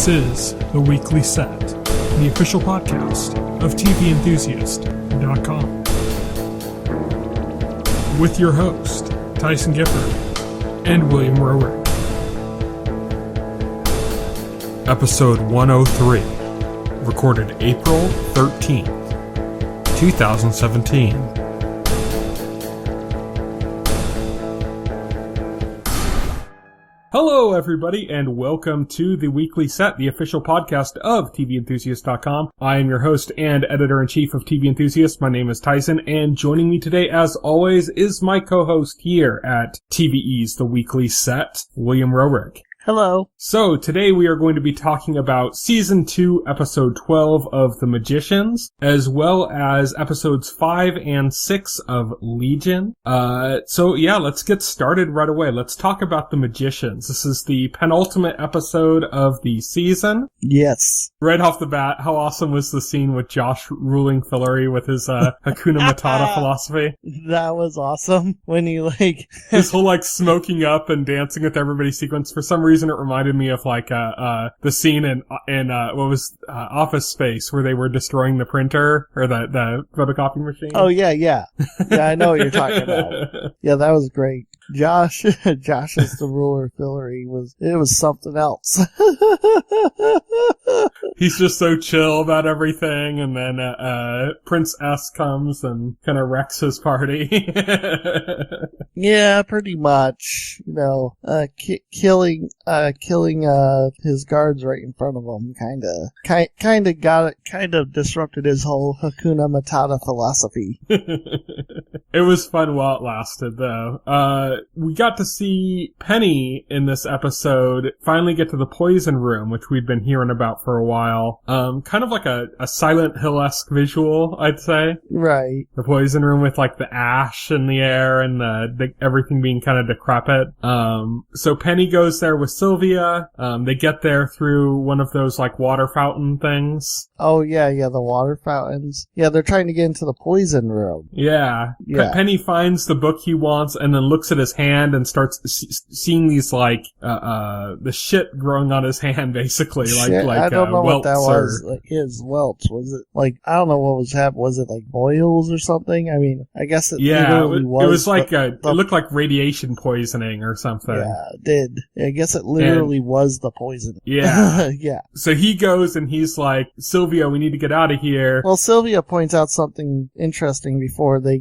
This is The Weekly Set, the official podcast of TVEnthusiast.com. With your host, Tyson Gifford and William Rower. Episode 103, recorded April 13th, 2017. Hello, everybody, and welcome to The Weekly Set, the official podcast of TVEnthusiast.com. I am your host and editor-in-chief of TV Enthusiast. My name is Tyson, and joining me today, as always, is my co-host here at TVE's The Weekly Set, William Roerick. Hello. So, today we are going to be talking about Season 2, Episode 12 of The Magicians, as well as Episodes 5 and 6 of Legion. Let's get started right away. Let's talk about The Magicians. This is the penultimate episode of the season. Yes. Right off the bat, how awesome was the scene with Josh ruling Fillory with his Hakuna Matata philosophy? That was awesome. When he, his whole, smoking up and dancing with everybody sequence. For some reason, it reminded me of, the scene in Office Space, where they were destroying the printer, or the photocopy machine. Oh, yeah. Yeah, I know what you're talking about. Yeah, that was great. Josh as the ruler Fillory was something else. He's just so chill about everything, and then Prince S comes and kind of wrecks his party. Yeah, pretty much. Killing his guards right in front of him kind of disrupted his whole Hakuna Matata philosophy. It was fun while it lasted, though. We got to see Penny in this episode finally get to the poison room, which we'd been hearing about for a while. Kind of like a Silent Hill-esque visual, I'd say. Right. The poison room with the ash in the air and the everything being kind of decrepit. So Penny goes there with Sylvia. They get there through one of those water fountain things. Oh yeah, the water fountains. Yeah, they're trying to get into the poison room. Yeah. Penny finds the book he wants and then looks at his hand and starts seeing these the shit growing on his hand, basically. Shit, I don't know what that was. His welts. Was it I don't know what was happening. Was it boils or something? I mean, I guess it literally was. It was it looked like radiation poisoning or something. Yeah, it did. I guess it literally was the poison. Yeah. Yeah. So he goes and he's like, Sylvia, we need to get out of here. Well, Sylvia points out something interesting before they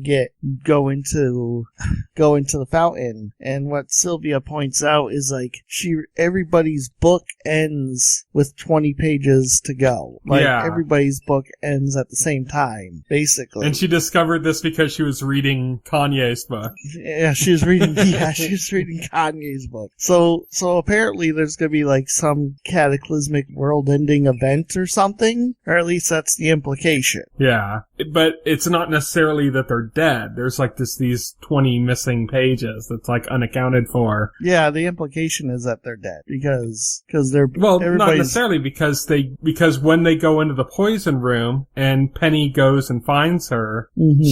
go into the fountain. And what Sylvia points out is everybody's book ends with 20 pages to go. Everybody's book ends at the same time, basically. And she discovered this because she was reading Kanye's book. Yeah, she was reading Kanye's book. So apparently there's gonna be some cataclysmic world-ending event or something, or at least that's the implication. Yeah, but it's not necessarily that they're dead. There's these 20 missing pages that's unaccounted for. Yeah, the implication is that they're dead because they're not necessarily because when they go into the poison room and Penny goes and finds her, mm-hmm.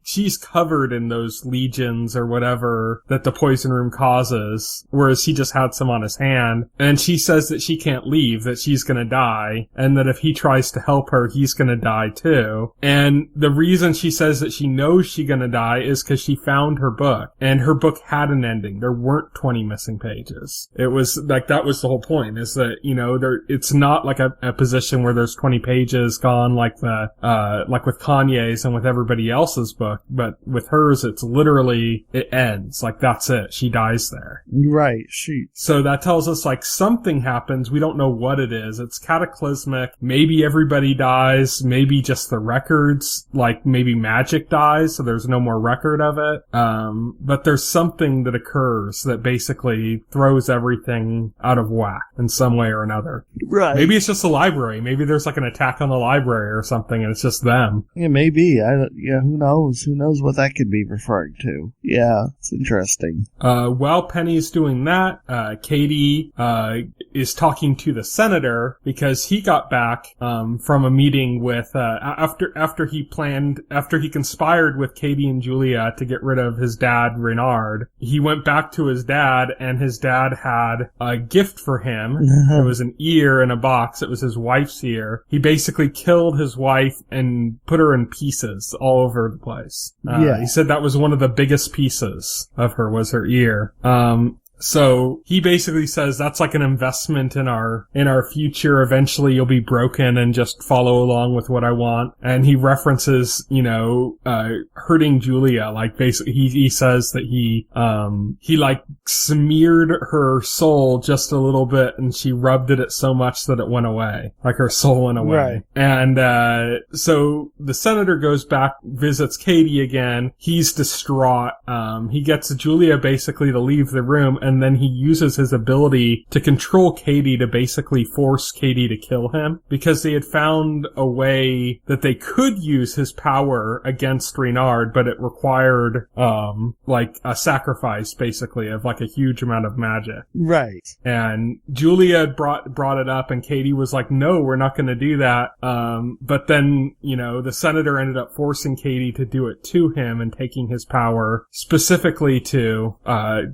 she's covered in those legions or whatever that the poison room causes, whereas he just had some on his hand, and she says that she can't leave, that she's gonna die, and that if he tries to help her, he's gonna die too. And the reason she says that she knows she's gonna die is because she found her book, and her book had an ending. There weren't 20 missing pages. It was that was the whole point, is that, it's not a position where there's 20 pages gone with Kanye's and with everybody else's book, but with hers, it's literally, it ends. That's it. She dies there. Right. So that tells us something happens. We don't know what it is. It's cataclysmic. Maybe everybody dies. Maybe just the records, maybe magic dies, so there's no more record of it. But there's something that occurs that basically throws everything out of whack in some way or another. Right. Maybe it's just a library. Maybe there's an attack on the library or something and it's just them. Yeah, maybe. Who knows? Who knows what that could be referring to? Yeah, it's interesting. While Penny's doing that, Katie is talking to the senator because he got back from a meeting with after after he conspired with Katie and Julia to get rid of his dad, Reynard, he went back to his dad, and his dad had a gift for him. It was an ear in a box. It was his wife's ear. He basically killed his wife and put her in pieces all over the place. He said that was one of the biggest pieces of her, was her ear. So he basically says that's like an investment in our future. Eventually you'll be broken and just follow along with what I want. And he references, hurting Julia. Like basically he says that he like smeared her soul just a little bit and she rubbed it so much that it went away. Like her soul went away. Right. And, so the senator goes back, visits Katie again. He's distraught. He gets Julia basically to leave the room, and then he uses his ability to control Katie to basically force Katie to kill him, because they had found a way that they could use his power against Reynard, but it required, like a sacrifice basically of like a huge amount of magic. Right. And Julia brought it up, and Katie was like, no, we're not going to do that. But then, the senator ended up forcing Katie to do it to him and taking his power specifically to,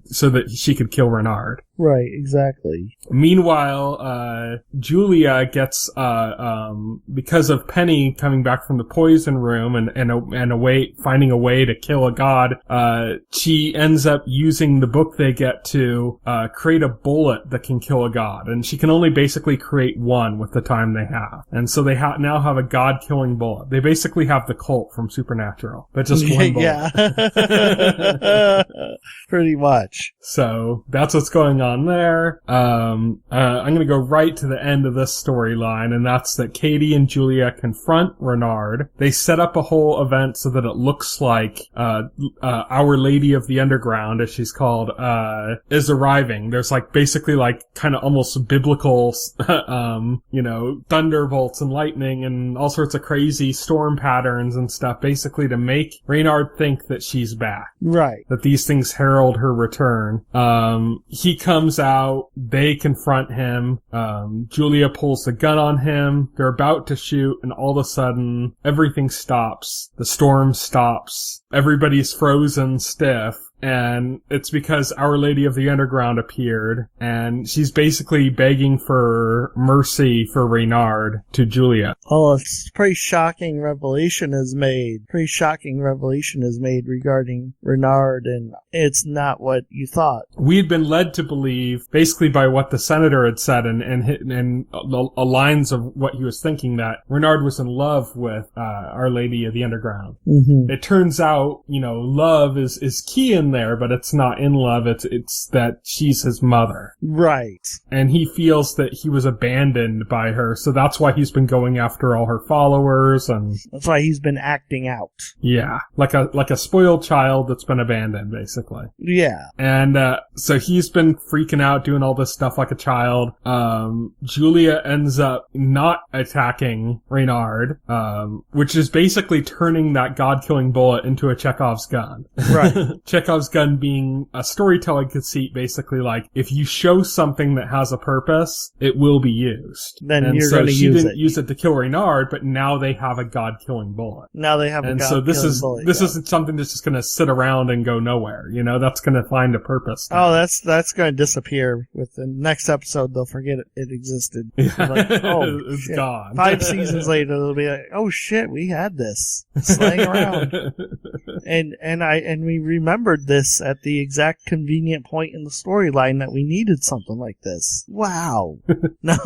so that she could kill Reynard. Right, exactly. Meanwhile, Julia gets, because of Penny coming back from the poison room and finding a way to kill a god, she ends up using the book they get to, create a bullet that can kill a god. And she can only basically create one with the time they have. And so they now have a god-killing bullet. They basically have the cult from Supernatural, but just one bullet. Yeah. Pretty much. So that's what's going on there. I'm going to go right to the end of this storyline, and that's that Katie and Julia confront Reynard. They set up a whole event so that it looks like Our Lady of the Underground, as she's called, is arriving. There's like basically like kind of almost biblical, thunderbolts and lightning and all sorts of crazy storm patterns and stuff, basically to make Reynard think that she's back. Right. That these things herald her return. He comes out, they confront him, Julia pulls the gun on him, they're about to shoot, and all of a sudden, everything stops. The storm stops. Everybody's frozen stiff. And it's because Our Lady of the Underground appeared, and she's basically begging for mercy for Reynard to Julia. Oh, it's pretty shocking revelation is made. Regarding Reynard, and it's not what you thought. We had been led to believe, basically by what the senator had said and lines of what he was thinking, that Reynard was in love with Our Lady of the Underground. Mm-hmm. It turns out, love is key in there, but it's not in love. It's that she's his mother. Right. And he feels that he was abandoned by her, so that's why he's been going after all her followers, and that's why he's been acting out. Yeah, like a spoiled child that's been abandoned, basically. Yeah. And so he's been freaking out, doing all this stuff like a child. Julia ends up not attacking Reynard, which is basically turning that god-killing bullet into a Chekhov's gun. Right. Chekhov's gun being a storytelling conceit, basically like, if you show something that has a purpose, it will be used. Then you're going to use it. She didn't use it to kill Reynard, but now they have a god-killing bullet. Now they have a god-killing bullet. And so this isn't something that's just going to sit around and go nowhere. That's going to find a purpose. Oh, that's going to disappear. With the next episode, they'll forget it existed. Yeah. Like, oh, it's shit. gone. 5 seasons later, they'll be like, oh shit, we had this. It's laying around. And we remembered this at the exact convenient point in the storyline that we needed something like this. Wow. No.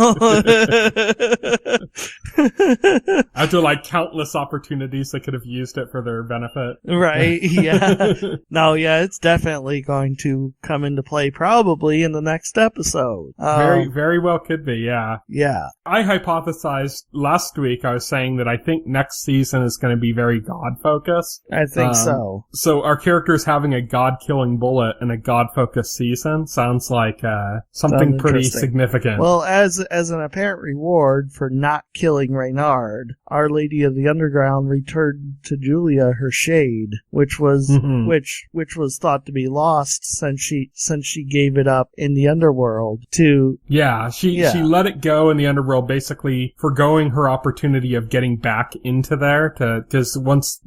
After like countless opportunities, they could have used it for their benefit. Right, yeah. No, yeah, it's definitely going to come into play probably in the next episode. Very, very well could be, yeah. Yeah. I hypothesized last week, I was saying that I think next season is going to be very God-focused. I think so. So our characters having a god-killing bullet in a god-focused season sounds like something pretty significant. Well, as an apparent reward for not killing Reynard, Our Lady of the Underground returned to Julia her shade, which was which was thought to be lost since she gave it up in the underworld to... She let it go in the underworld, basically forgoing her opportunity of getting back into there, because once,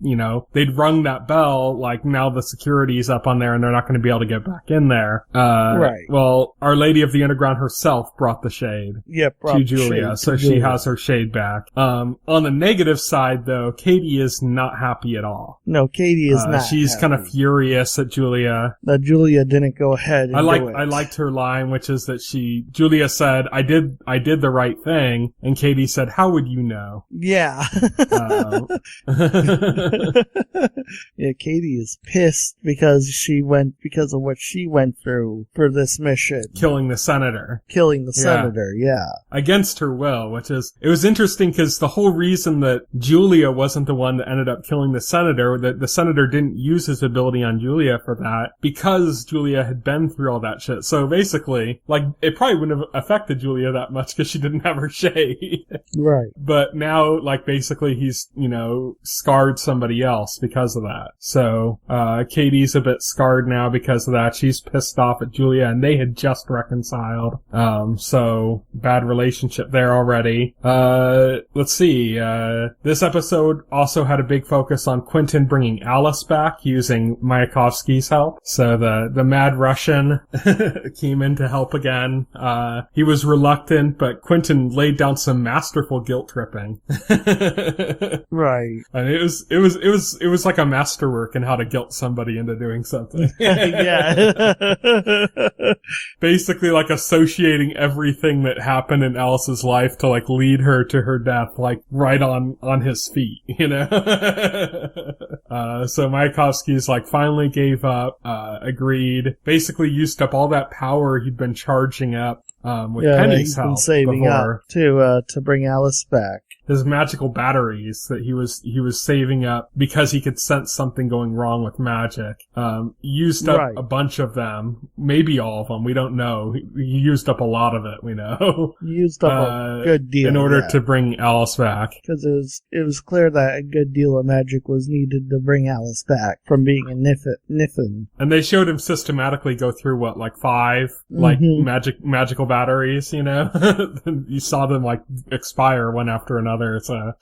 they'd rung that bell, like, now the security's up on there and they're not going to be able to get back in there. Right. Well, Our Lady of the Underground herself brought the shade to Julia, so she has her shade back. On the negative side, though, Katie is not happy at all. No, Katie is not. She's kind of furious at Julia. That Julia didn't go ahead and do it. I liked her line, which is that Julia said, I did the right thing, and Katie said, how would you know? Yeah. Yeah, Katie is pissed because of what she went through for this mission. Killing the senator, yeah. Against her will, it was interesting because the whole reason that Julia wasn't the one that ended up killing the senator, that the senator didn't use his ability on Julia for that, because Julia had been through all that shit. So basically, like, it probably wouldn't have affected Julia that much because she didn't have her shade. Right. But now, like, basically he's, scarred somebody else because of that. So, Katie's a bit scarred now because of that. She's pissed off at Julia, and they had just reconciled. So, bad relationship there already. Let's see, this episode also had a big focus on Quentin bringing Alice back using Mayakovsky's help. So the mad Russian came in to help again. He was reluctant, but Quentin laid down some masterful guilt tripping. Right. And it was like a masterwork in how to guilt somebody into doing something. Yeah. Basically, like, associating everything that happened in Alice's life to, like, lead her to her death, like, right on his feet, So Mayakovsky's, like, finally gave up, agreed, basically used up all that power he'd been charging up, with Penny's help. He's been saving before. Up to bring Alice back. His magical batteries that he was saving up because he could sense something going wrong with magic. Used up a bunch of them, maybe all of them. We don't know. He used up a lot of it. We know. He used up a good deal in order to bring Alice back. Because it was clear that a good deal of magic was needed to bring Alice back from being a Niffin. And they showed him systematically go through like 5 like magical batteries. You saw them like expire one after another. So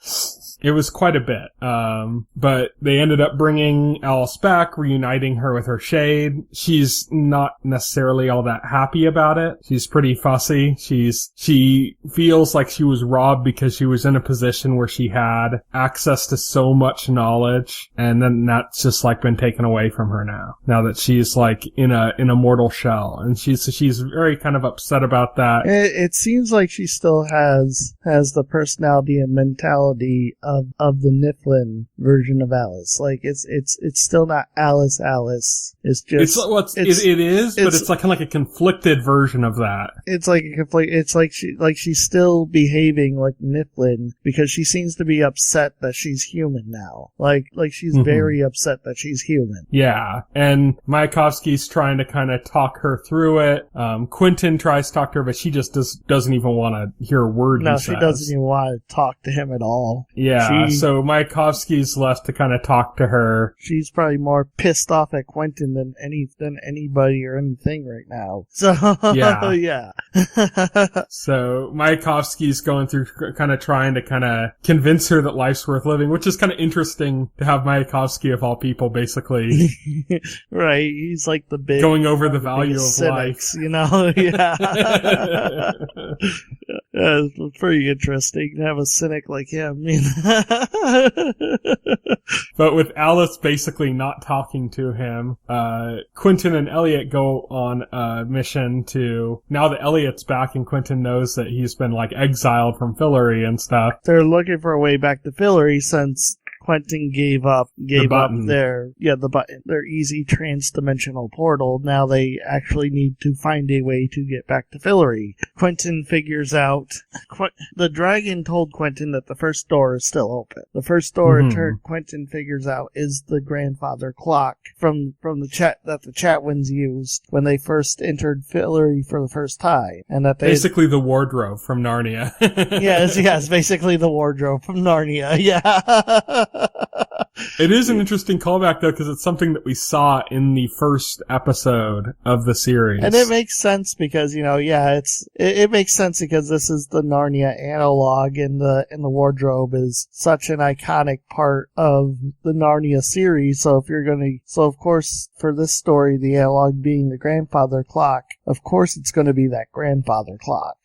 it was quite a bit. But they ended up bringing Alice back, reuniting her with her shade. She's not necessarily all that happy about it. She's pretty fussy. She feels like she was robbed because she was in a position where she had access to so much knowledge, and then that's just like been taken away from her now that she's like in a mortal shell. And she's very kind of upset about that. It seems like she still has the personality and mentality of the Nifflin version of Alice. Like it's still not Alice. It's just it is, but it's like kind of like a conflicted version of that. It's like a conflict. It's like she's still behaving like Nifflin because she seems to be upset that she's human now. Like she's very upset that she's human. Yeah, and Mayakovsky's trying to kind of talk her through it. Quentin tries to talk to her, but she just doesn't even want to hear a word. No, she doesn't even want to talk to him at all. Yeah, so Mayakovsky's left to kind of talk to her. She's probably more pissed off at Quentin than anybody or anything right now. So yeah. So Mayakovsky's going through kind of trying to kind of convince her that life's worth living, which is kind of interesting to have Mayakovsky of all people basically. Right, he's like the big going over the value of cynics, life. Yeah. It's pretty interesting to have a cynic like him. But with Alice basically not talking to him, Quentin and Elliot go on a mission now that Elliot's back and Quentin knows that he's been like exiled from Fillory and stuff. They're looking for a way back to Fillory since Quentin gave up the button, their easy trans-dimensional portal. Now they actually need to find a way to get back to Fillory. Quentin figures out, the dragon told Quentin that the first door is still open. The first door Quentin figures out is the grandfather clock from the chat that the Chatwins used when they first entered Fillory for the first time, and that basically the wardrobe from Narnia. yes, basically the wardrobe from Narnia. Yeah. It is an interesting callback, though, because it's something that we saw in the first episode of the series. And it makes sense because, it makes sense because this is the Narnia analog, and the wardrobe is such an iconic part of the Narnia series. So of course, for this story, the analog being the grandfather clock, of course it's going to be that grandfather clock.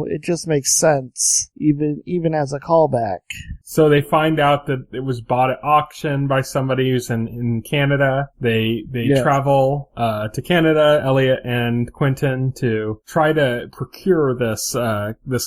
It just makes sense, even as a callback. So they find out that it was bought at auction by somebody who's in Canada. They travel to Canada, Elliot and Quentin, to try to procure this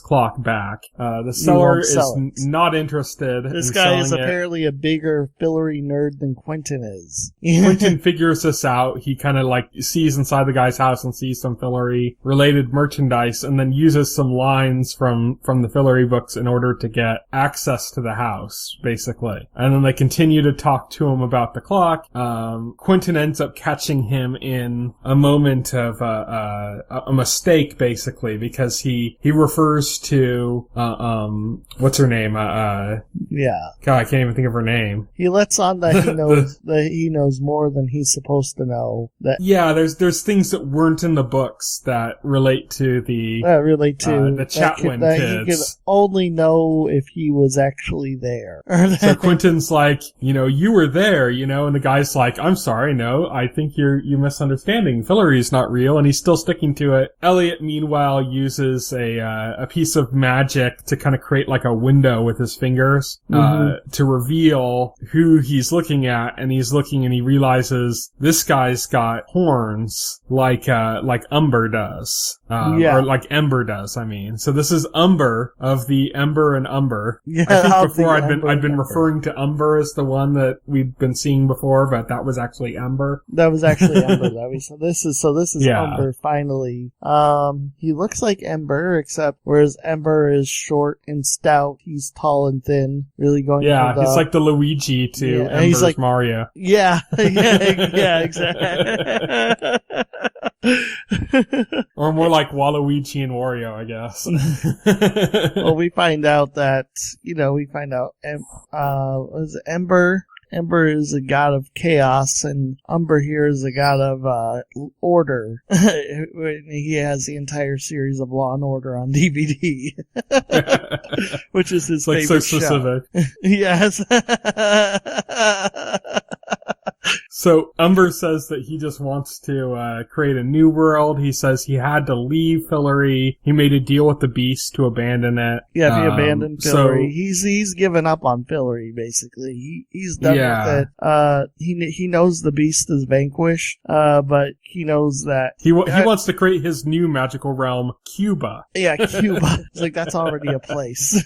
clock back. The seller is not interested. This guy is apparently a bigger Fillory nerd than Quentin is. Quentin figures this out. He kind of sees inside the guy's house and sees some Fillory related merchandise, and then uses some lines from the Fillory books in order to get access to the house, basically. And then they continue to talk to him about the clock. Quentin ends up catching him in a moment of a mistake, basically, because he refers to what's her name? God, I can't even think of her name. He lets on that he knows that he knows more than he's supposed to know. There's things that weren't in the books that relate to the Chatwin kids. He could only know if he was actually there. So Quentin's like, you were there, and the guy's like, I'm sorry, no, I think you're misunderstanding. Fillory's not real, and he's still sticking to it. Elliot, meanwhile, uses a piece of magic to kind of create like a window with his fingers, to reveal who he's looking at, and he's looking and he realizes this guy's got horns like Umber does. Or like Ember does, I mean. So this is Umber of the Ember and Umber. Yeah, I think before I'd been referring to Umber as the one that we'd been seeing before, but that was actually Ember. That was actually Ember. This is Umber finally. He looks like Ember, except whereas Ember is short and stout, he's tall and thin. Really going. Yeah, he's like the Luigi to Ember's like, Mario. Yeah, exactly. Or more like Waluigi and Wario, I guess. Well, we find out that, Ember is a god of chaos, and Umber here is a god of order. He has the entire series of Law and Order on DVD, which is his favorite so specific. Show. Yes. So Umber says that he just wants to create a new world. He says he had to leave Fillory. He made a deal with the Beast to abandon it. Yeah, he abandoned Fillory. He's given up on Fillory, basically. He's done with it. He knows the Beast is vanquished, but he knows that he wants to create his new magical realm, Cuba. Yeah, Cuba. It's like that's already a place.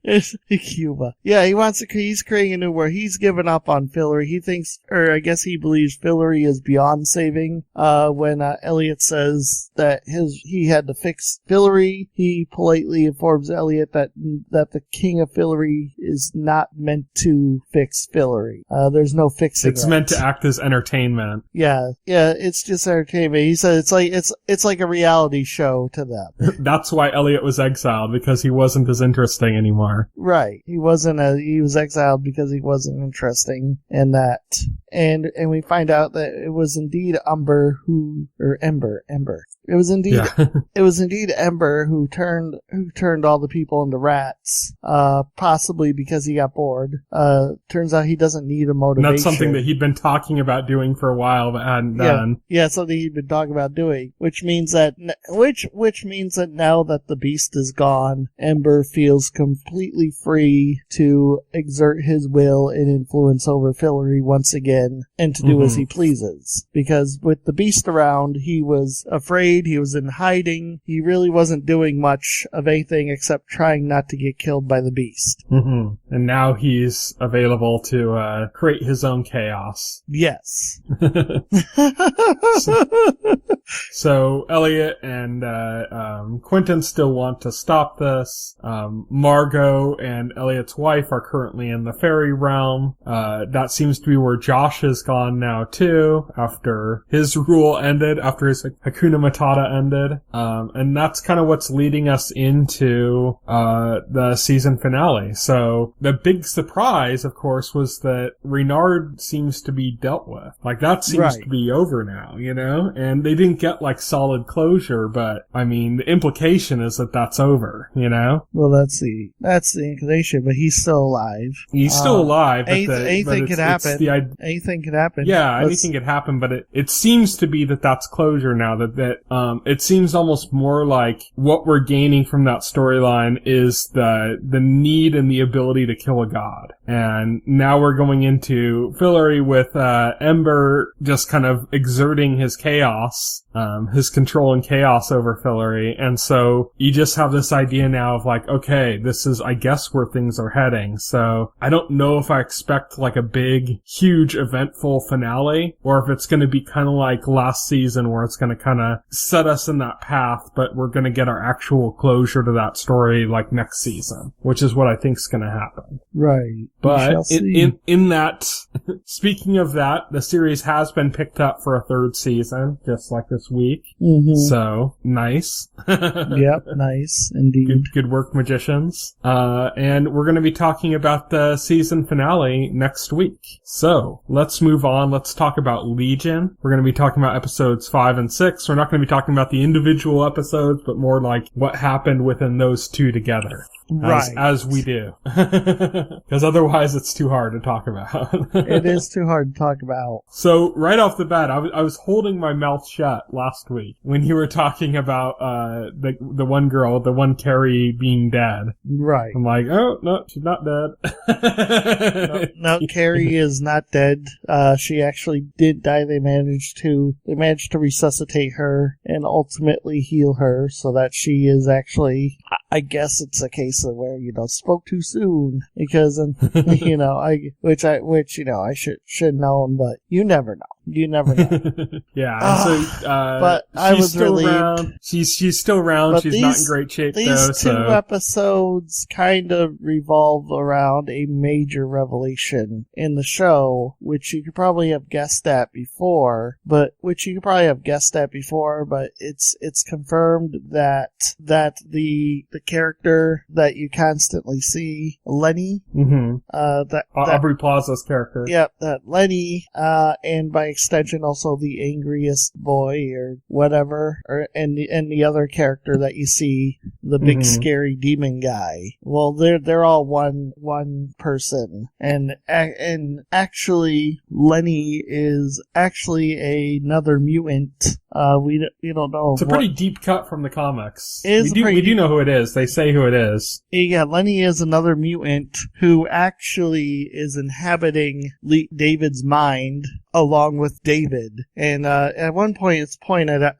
It's Cuba. Yeah, he's creating a new world. He's given up on Fillory. He thinks, or I guess he believes Fillory is beyond saving. When Elliot says that he had to fix Fillory, he politely informs Elliot that the king of Fillory is not meant to fix Fillory. There's no fixing it. It's meant to act as entertainment. Yeah, it's just entertainment. He said it's like a reality show to them. That's why Elliot was exiled, because he wasn't as interesting anymore. Right. He was exiled because he wasn't interesting in that. And we find out that it was indeed Ember. It was indeed Ember who turned all the people into rats, possibly because he got bored. Turns out he doesn't need a motivation. And that's something that he'd been talking about doing for a while but hadn't done. Yeah, something he'd been talking about doing, which means that now that the Beast is gone, Ember feels completely free to exert his will and influence over Fillory once again. in and to do as he pleases. Because with the Beast around, he was afraid, he was in hiding, he really wasn't doing much of anything except trying not to get killed by the Beast. And now he's available to create his own chaos. Yes. So Elliot and Quentin still want to stop this. Margot and Elliot's wife are currently in the fairy realm. That seems to be where Josh has gone now too, after his rule ended, after his Hakuna Matata ended. And that's kind of what's leading us into the season finale. So the big surprise, of course, was that Reynard seems to be dealt with. Like, that seems to be over now, you know? And they didn't get, like, solid closure, but, I mean, the implication is that that's over, you know? Well, that's the inclination, but he's still alive. He's still alive. But anything could happen. Anything could happen. Yeah, anything could happen, but it seems to be that that's closure now, that it seems almost more like what we're gaining from that storyline is the need and the ability to kill a god. And now we're going into Fillory with Ember just kind of exerting his chaos, his control and chaos over Fillory. And so you just have this idea now of like, okay, this is, I guess, where things are heading. So I don't know if I expect like a big, huge, eventful finale, or if it's going to be kind of like last season where it's going to kind of set us in that path, but we're going to get our actual closure to that story like next season, which is what I think is going to happen. Right. But in that, speaking of that, the series has been picked up for a third season, just like this week. So, nice. Yep, nice, indeed. Good work, magicians. And we're going to be talking about the season finale next week. So, let's move on. Let's talk about Legion. We're going to be talking about episodes 5 and 6. We're not going to be talking about the individual episodes, but more like what happened within those two together. As we do. Because otherwise it's too hard to talk about. It is too hard to talk about. So, right off the bat, I was holding my mouth shut last week when you were talking about the one girl, the one Carrie being dead. Right. I'm like, oh, no, she's not dead. No, Carrie is not dead. She actually did die. They managed to resuscitate her and ultimately heal her so that she is actually, I guess it's a case of where, spoke too soon, because, I should known, but you never know. You never know. Yeah. But I was relieved. Around. She's still around. She's not in great shape, though. These two episodes kind of revolve around a major revelation in the show, which you could probably have guessed at before, but it's confirmed that the character that you constantly see, Lenny, Aubrey Plaza's character. Yep, that Lenny, and by extension also the angriest boy or whatever, and the other character that you see, the big scary demon guy. Well, they're all one person, and actually Lenny is actually another mutant. We don't know. It's a pretty deep cut from the comics. We do know who it is. They say who it is. Yeah, Lenny is another mutant who actually is inhabiting David's mind along with David. And at one point,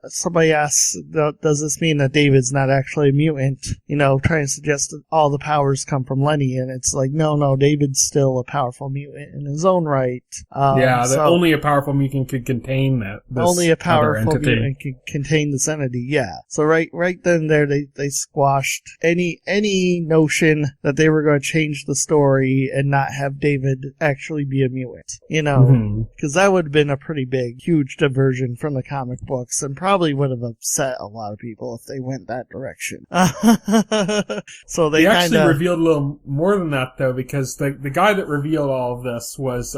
somebody asks, does this mean that David's not actually a mutant? Trying to suggest that all the powers come from Lenny, and it's like, no, David's still a powerful mutant in his own right. Only a powerful mutant could contain that. Only a powerful mutant can contain this entity, yeah. So right then there, they squashed any notion that they were going to change the story and not have David actually be a mutant, because that would have been a pretty big, huge diversion from the comic books, and probably would have upset a lot of people if they went that direction. So they actually revealed a little more than that, though, because the guy that revealed all of this was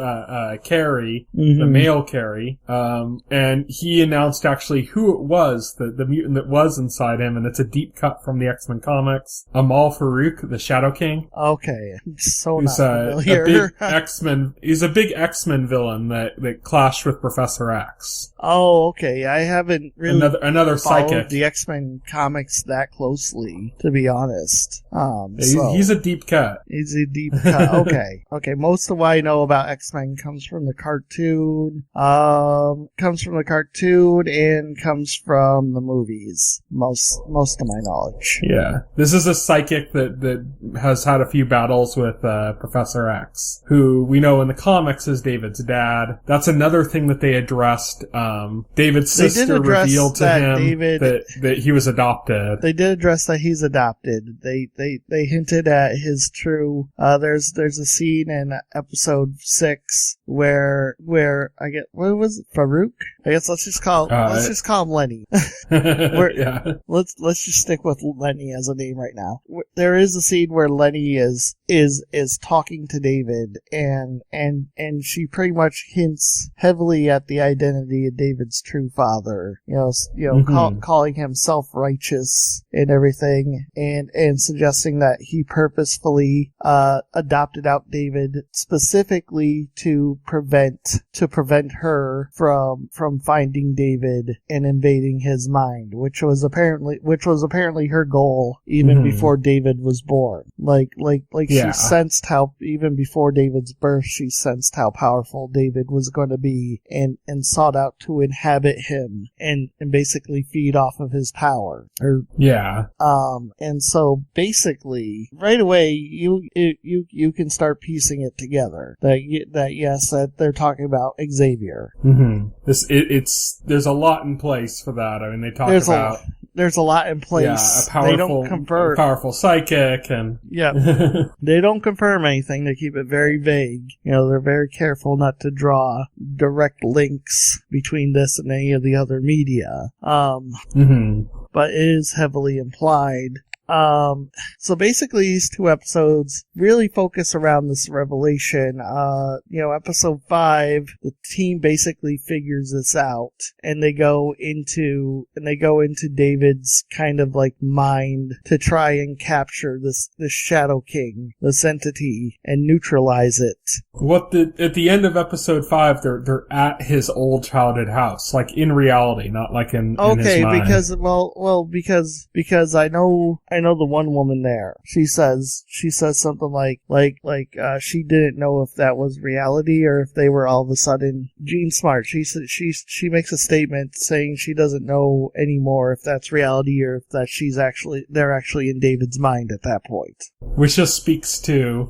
Carrie, the male Carrie, and he announced actually who it was, the mutant that was inside him, and it's a deep cut from the X-Men comics. Amal Farouk, the Shadow King. Okay. So who's not a familiar. big X-Men, he's a big X-Men villain that clashed with Professor X. Oh, okay. I haven't really another followed psychic. the X-Men comics that closely, to be honest. He's a deep cut. He's a deep cut. Okay. Okay. Most of what I know about X-Men comes from the cartoon. And comes from the movies. Most of my knowledge. Yeah. This is a psychic that has had a few battles with Professor X, who we know in the comics is David's dad. That's another thing that they addressed. David's sister revealed to him that he was adopted. They did address that he's adopted. They hinted at his true. There's a scene in episode 6 where I get, what was it, Farouk? I guess let's just call him Lenny. Yeah. Let's just stick with Lenny as a name right now. There is a scene where Lenny is talking to David, and she pretty much hints heavily at the identity of David's true father. Calling him self-righteous and everything, and suggesting that he purposefully adopted out David specifically to prevent her from finding David and invading his mind, which was apparently her goal even before David was born. She sensed how, even before David's birth, she sensed how powerful David was going to be, and sought out to inhabit him and basically feed off of his power. And so basically right away you can start piecing it together that they're talking about Xavier. There's a lot in place for that. I mean, they talk about there's a lot in place. They don't confirm a powerful psychic, and they don't confirm anything. They keep it very vague. They're very careful not to draw direct links between this and any of the other media. But it is heavily implied. So basically these 2 episodes really focus around this revelation. Episode 5, the team basically figures this out, and they go into David's kind of like mind to try and capture this Shadow King, this entity, and neutralize it. At the end of episode 5, they're at his old childhood house, like in reality, not like in his mind. Because I know the one woman there. She says something like she didn't know if that was reality or if they were all of a sudden Jean Smart. She makes a statement saying she doesn't know anymore if that's reality or if that they're actually in David's mind at that point. Which just speaks to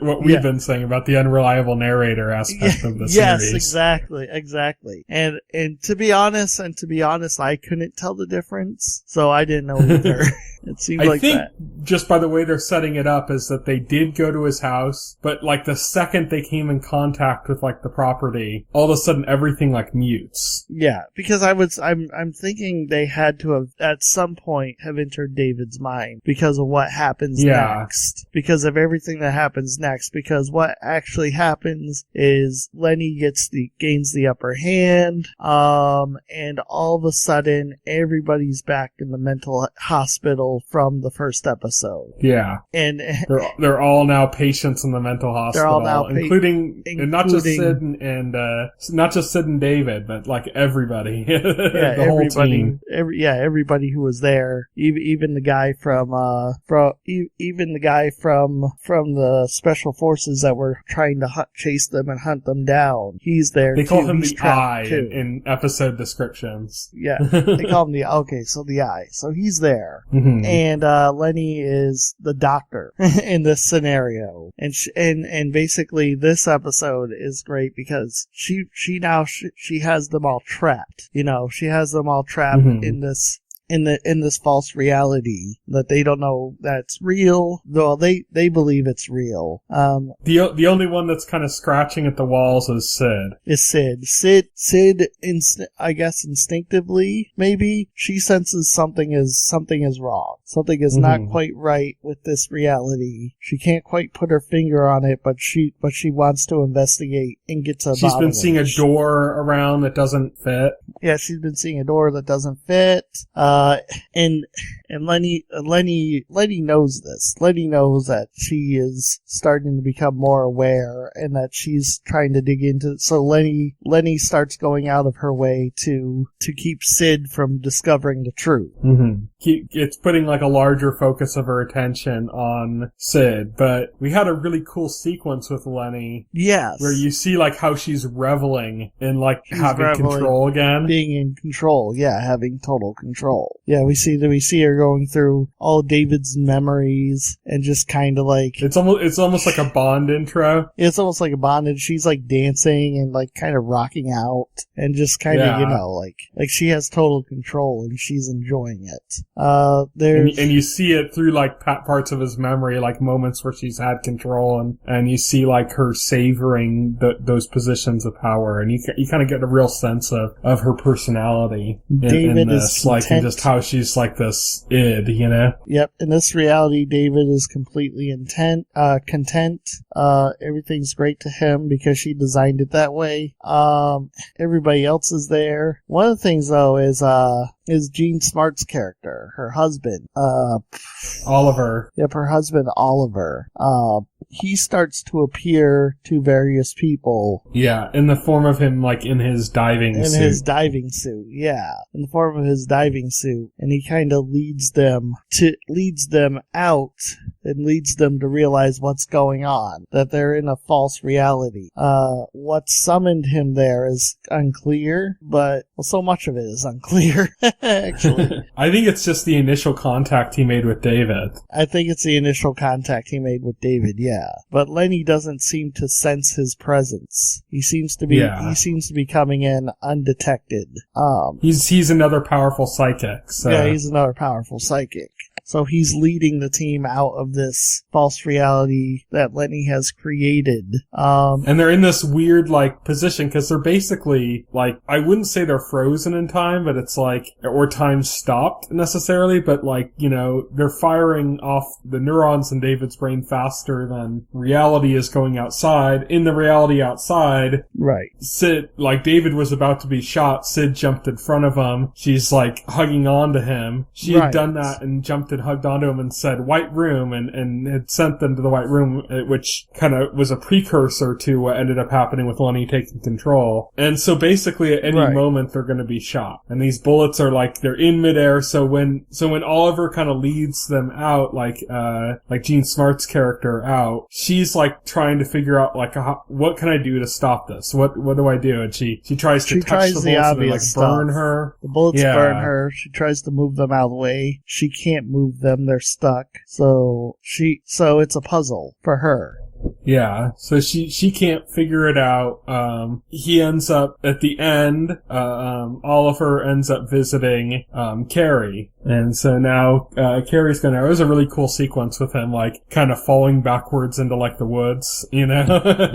what we've been saying about the unreliable narrator aspect of the series. Yes, exactly. And to be honest, I couldn't tell the difference, so I didn't know either. It seemed like that. I think just by the way they're setting it up is that they did go to his house, but like the second they came in contact with like the property, all of a sudden everything like mutes. Yeah, because I'm thinking they had to have at some point have entered David's mind because of what happens next. Because of everything that happens next. Because what actually happens is Lenny gains the upper hand, and all of a sudden everybody's back in the mental hospital from the first episode. Yeah. And they're all now patients in the mental hospital. They're all now including not just Sid and David, but like everybody. The whole team. Everybody who was there. Even the guy from the special forces that were trying to chase them and hunt them down. He's there. They call him the Eye in episode descriptions. Yeah. They call him the Eye. So he's there. And Lenny is the doctor in this scenario, and basically this episode is great because she has them all trapped. She has them all trapped in this in this false reality that they don't know that's real, though they believe it's real. The only one that's kind of scratching at the walls is Sid. Sid, I guess instinctively, maybe she senses something is wrong. Something is not quite right with this reality. She can't quite put her finger on it, but she wants to investigate and get to the bottom of it. She's been seeing a door around that doesn't fit. Yeah, she's been seeing a door that doesn't fit. And Lenny knows this. Lenny knows that she is starting to become more aware and that she's trying to dig into. So Lenny starts going out of her way to keep Sid from discovering the truth. It's putting like a larger focus of her attention on Sid, but we had a really cool sequence with Lenny. Yes. Where you see like how she's reveling in like having control again. Being in control, yeah, having total control. Yeah, we see her going through all David's memories and just kind of like... It's almost like a Bond intro. It's almost like a Bond, and she's like dancing and like kind of rocking out and just kind of, like she has total control and she's enjoying it. And you see it through like parts of his memory, like moments where she's had control, and you see like her savoring those positions of power, and you kind of get a real sense of her personality in this, like, and just how she's like this id, you know? Yep. In this reality, David is completely content. Everything's great to him because she designed it that way. Everybody else is there. One of the things though is Jean Smart's character, her husband, Oliver. Yep, her husband, Oliver. He starts to appear to various people. Yeah, in the form of him, like, in his diving suit. In his diving suit, yeah. In the form of his diving suit. And he kind of leads them out and leads them to realize what's going on. That they're in a false reality. What summoned him there is unclear, but so much of it is unclear, actually. I think it's just the initial contact he made with David. I think it's the initial contact he made with David, yeah. But Lenny doesn't seem to sense his presence. He seems to be coming in undetected. He's another powerful psychic. So. Yeah, he's another powerful psychic. So he's leading the team out of this false reality that Lenny has created. And they're in this weird, like, position, because they're basically, like, I wouldn't say they're frozen in time, but it's like, or time stopped necessarily, but like, you know, they're firing off the neurons in David's brain faster than reality is going outside. In the reality outside, right. Sid, like, David was about to be shot. Sid jumped in front of him. She's, like, hugging on to him. She had done that and jumped and hugged onto him and said white room and had sent them to the white room, which kind of was a precursor to what ended up happening with Lenny taking control. And so basically at any moment they're going to be shot. And these bullets are like, they're in midair. So when Oliver kind of leads them out, like Jean Smart's character out, she's like trying to figure out like, what can I do to stop this? What do I do? And she tries to touch the bullets and they, like, burn her. The bullets burn her. She tries to move them out of the way. She can't move them, they're stuck. So it's a puzzle for her. Yeah, so she can't figure it out. He ends up, at the end, Oliver ends up visiting, Carrie. And so now, Carrie's it was a really cool sequence with him, like, kind of falling backwards into, like, the woods, you know?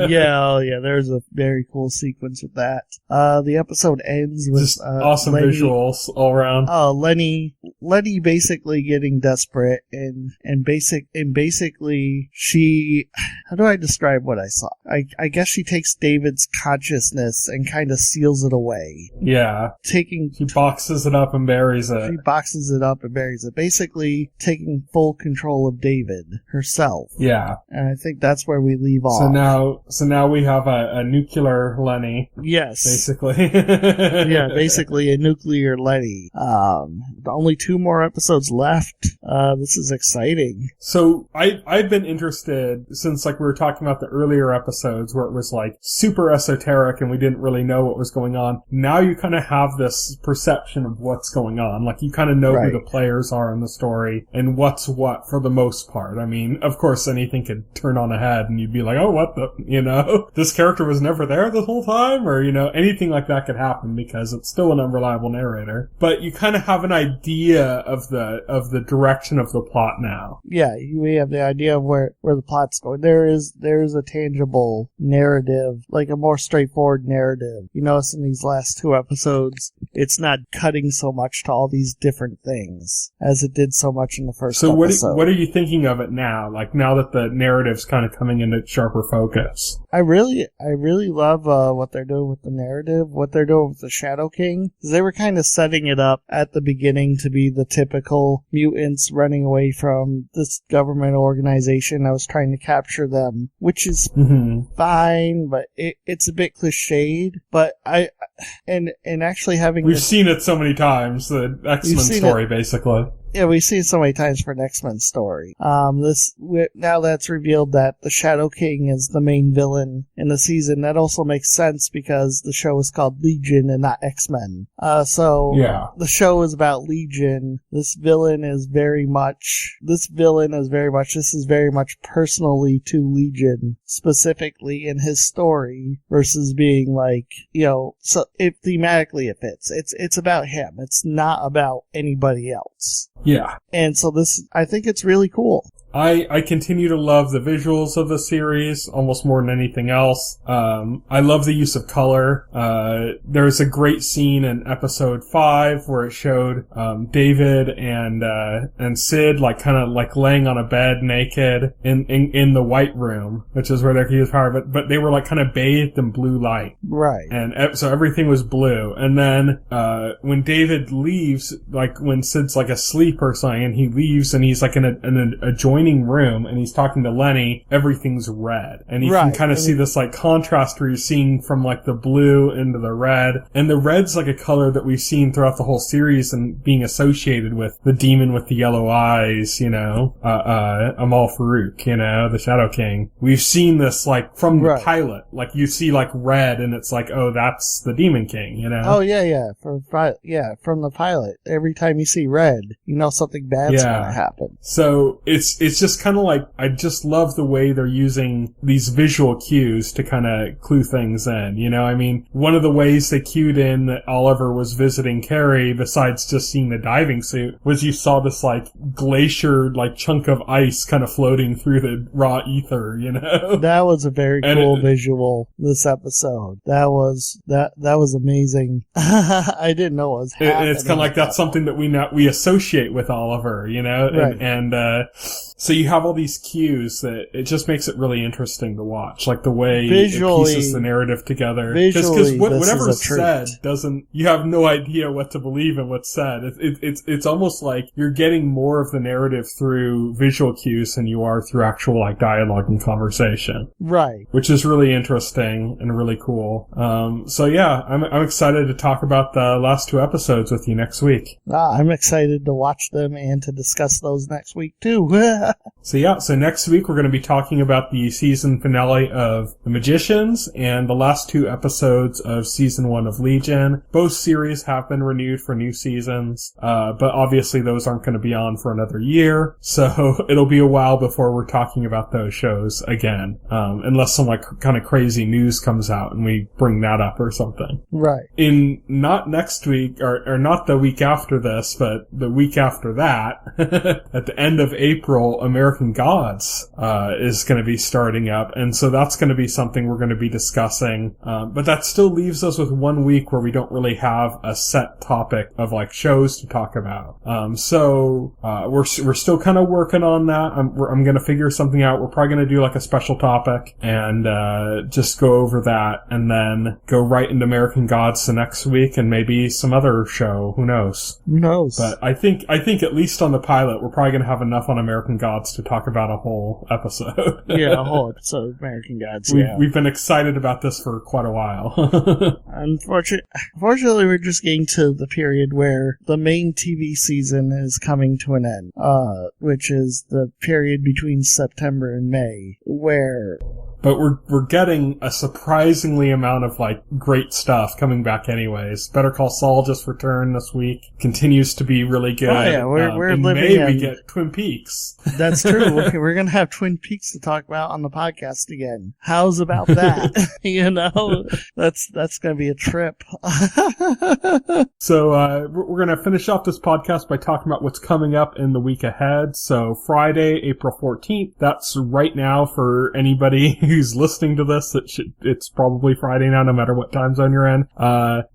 yeah, there's a very cool sequence with that. The episode ends with, just awesome Lenny, visuals all around. Lenny basically getting desperate and basically she, how do I describe what I saw? I guess she takes David's consciousness and kind of seals it away. Yeah. She boxes it up and buries it. She boxes it up and buries it. Basically taking full control of David herself. Yeah. And I think that's where we leave off. So now we have a nuclear Lenny. Yes. Basically. Yeah, basically a nuclear Lenny. Only 2 more episodes left. This is exciting. So I've been interested since, like, we were talking about the earlier episodes where it was like super esoteric and we didn't really know what was going on. Now you kind of have this perception of what's going on. Like, you kind of know who the players are in the story and what's what for the most part. I mean, of course, anything could turn on a head and you'd be like, oh, what the, you know, this character was never there this whole time, or, you know, anything like that could happen because it's still an unreliable narrator. But you kind of have an idea of the direction of the plot now. Yeah, we have the idea of where the plot's going. There is a tangible narrative, like a more straightforward narrative. You notice in these last 2 episodes, it's not cutting so much to all these different things as it did so much in the first episode. So what are you thinking of it now? Like, now that the narrative's kind of coming into sharper focus? I really love what they're doing with the narrative, what they're doing with the Shadow King. They were kind of setting it up at the beginning to be the typical mutants running away from this government organization that was trying to capture them, which is fine, but it's a bit cliched. But and actually having we've seen it so many times, the X-Men story, basically. Yeah, we've seen it so many times for an X-Men story. Now that's revealed that the Shadow King is the main villain in the season. That also makes sense because the show is called Legion and not X-Men. The show is about Legion. This is very much personally to Legion, specifically in his story, versus being like, thematically it fits. It's about him. It's not about anybody else. Yeah. And so I think it's really cool. I continue to love the visuals of the series almost more than anything else. I love the use of color. There's a great scene in episode 5 where it showed David and Sid kind of laying on a bed naked in the White Room, which is where they're used power, but they were kind of bathed in blue light. Right. And so everything was blue. And then when David leaves, when Sid's asleep or something, and he leaves and he's in an adjoining room and he's talking to Lenny, everything's red. And you can kind of see this contrast where you're seeing from the blue into the red. And the red's a color that we've seen throughout the whole series and being associated with the demon with the yellow eyes, Amal Farouk, the Shadow King. We've seen this from the pilot. You see red and it's oh, that's the Demon King, Oh, yeah. From the pilot. Every time you see red, something bad's gonna happen. So it's just kind of I just love the way they're using these visual cues to kind of clue things in, I mean, one of the ways they cued in that Oliver was visiting Carrie, besides just seeing the diving suit, was you saw this glacier chunk of ice kind of floating through the raw ether, That was a very cool visual this episode. That was amazing. I didn't know it was happening. It's kind of that's something that we associate with Oliver, Right. And so you have all these cues that it just makes it really interesting to watch, the way visually, it pieces the narrative together. Because whatever's said you have no idea what to believe in what's said. It's almost like you're getting more of the narrative through visual cues than you are through actual dialogue and conversation. Right. Which is really interesting and really cool. So yeah, I'm excited to talk about the last 2 episodes with you next week. I'm excited to watch them and to discuss those next week too. So next week we're going to be talking about the season finale of The Magicians and the last 2 episodes of season 1 of Legion. Both series have been renewed for new seasons, but obviously those aren't going to be on for another year, so it'll be a while before we're talking about those shows again, unless some kind of crazy news comes out and we bring that up or something. Right. In not next week, or not the week after this, but the week after that, at the end of April, American Gods is going to be starting up, and so that's going to be something we're going to be discussing. But that still leaves us with 1 week where we don't really have a set topic of shows to talk about. So we're still kind of working on that. I'm going to figure something out. We're probably going to do a special topic and just go over that, and then go right into American Gods the next week, and maybe some other show. Who knows? Who knows? But I think at least on the pilot, we're probably going to have enough on American Gods to talk about a whole episode. Yeah, a whole episode of American Gods. We've been excited about this for quite a while. Unfortunately, we're just getting to the period where the main TV season is coming to an end, which is the period between September and May, where... But we're getting a surprisingly amount of great stuff coming back anyways. Better Call Saul just returned this week. Continues to be really good. Oh yeah, we're in living May we get Twin Peaks. That's true. We're gonna have Twin Peaks to talk about on the podcast again. How's about that? That's gonna be a trip. So we're gonna finish off this podcast by talking about what's coming up in the week ahead. So Friday, April 14th. That's right now for anybody who's listening to this, it's probably Friday now, no matter what time zone you're in.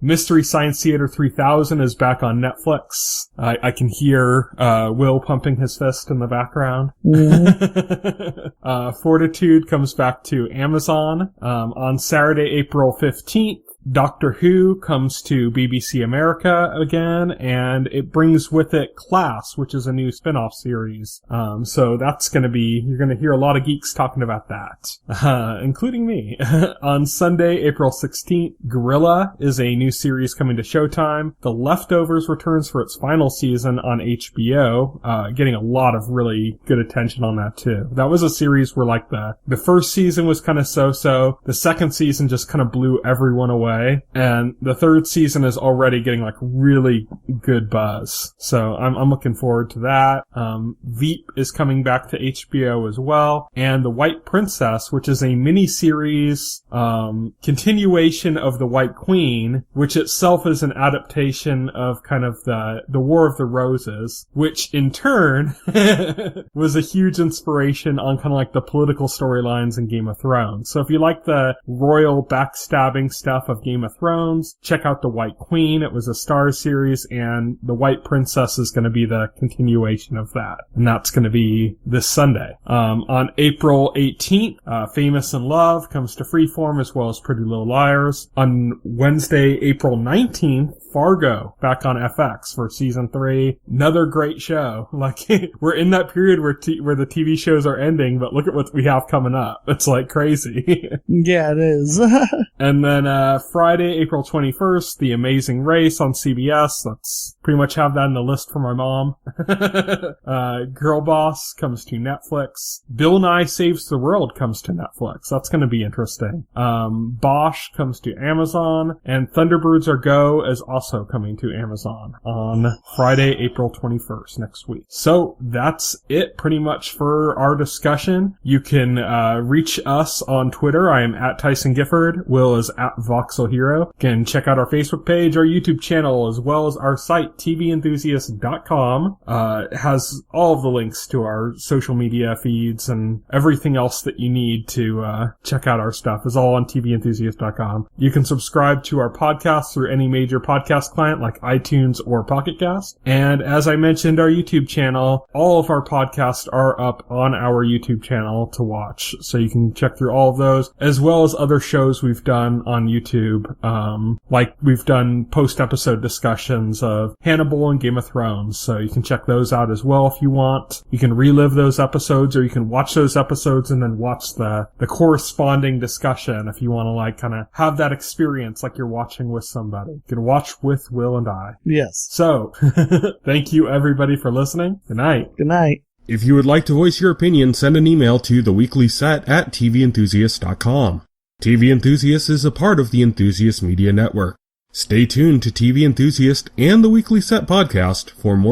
Mystery Science Theater 3000 is back on Netflix. I can hear Will pumping his fist in the background. Fortitude comes back to Amazon. On Saturday, April 15th, Doctor Who comes to BBC America again, and it brings with it Class, which is a new spin-off series. So that's you're gonna hear a lot of geeks talking about that, including me. On Sunday, April 16th, Gorilla is a new series coming to Showtime. The Leftovers returns for its final season on HBO, getting a lot of really good attention on that too. That was a series where like the first season was kind of so-so, the second season just kind of blew everyone away, and the third season is already getting like really good buzz. So I'm looking forward to that. Veep is coming back to HBO as well, and The White Princess, which is a mini-series continuation of The White Queen, which itself is an adaptation of kind of the War of the Roses, which in turn was a huge inspiration on kind of like the political storylines in Game of Thrones. So if you like the royal backstabbing stuff of Game of Thrones, check out The White Queen. It was a Starz series, and The White Princess is going to be the continuation of that. And that's going to be this Sunday. On April 18th, Famous in Love comes to Freeform, as well as Pretty Little Liars. On Wednesday, April 19th, Fargo back on FX for season 3. Another great show. Like, we're in that period where the TV shows are ending, but look at what we have coming up. It's like crazy. Yeah, it is. And then Friday, April 21st, The Amazing Race on CBS. Let's pretty much have that in the list for my mom. Girl Boss comes to Netflix. Bill Nye Saves the World comes to Netflix. That's going to be interesting. Bosch comes to Amazon, and Thunderbirds Are Go is also coming to Amazon on Friday, April 21st, next week. So that's it pretty much for our discussion. You can reach us on Twitter. I am at Tyson Gifford. Will is at Voxel Hero. You can check out our Facebook page, our YouTube channel, as well as our site, TVEnthusiast.com. It has all of the links to our social media feeds and everything else that you need to check out our stuff is all on TVEnthusiast.com. You can subscribe to our podcast through any major podcast client like iTunes or Pocket Cast. And as I mentioned, our YouTube channel, all of our podcasts are up on our YouTube channel to watch. So you can check through all of those, as well as other shows we've done on YouTube. Like we've done post-episode discussions of Hannibal and Game of Thrones. So you can check those out as well if you want. You can relive those episodes, or you can watch those episodes and then watch the corresponding discussion if you want to like kind of have that experience like you're watching with somebody. You can watch with Will and I. Yes. So, thank you everybody for listening. Good night. Good night. If you would like to voice your opinion, send an email to theweeklyset@TVEnthusiast.com. TV Enthusiast is a part of the Enthusiast Media Network. Stay tuned to TV Enthusiast and the Weekly Set podcast for more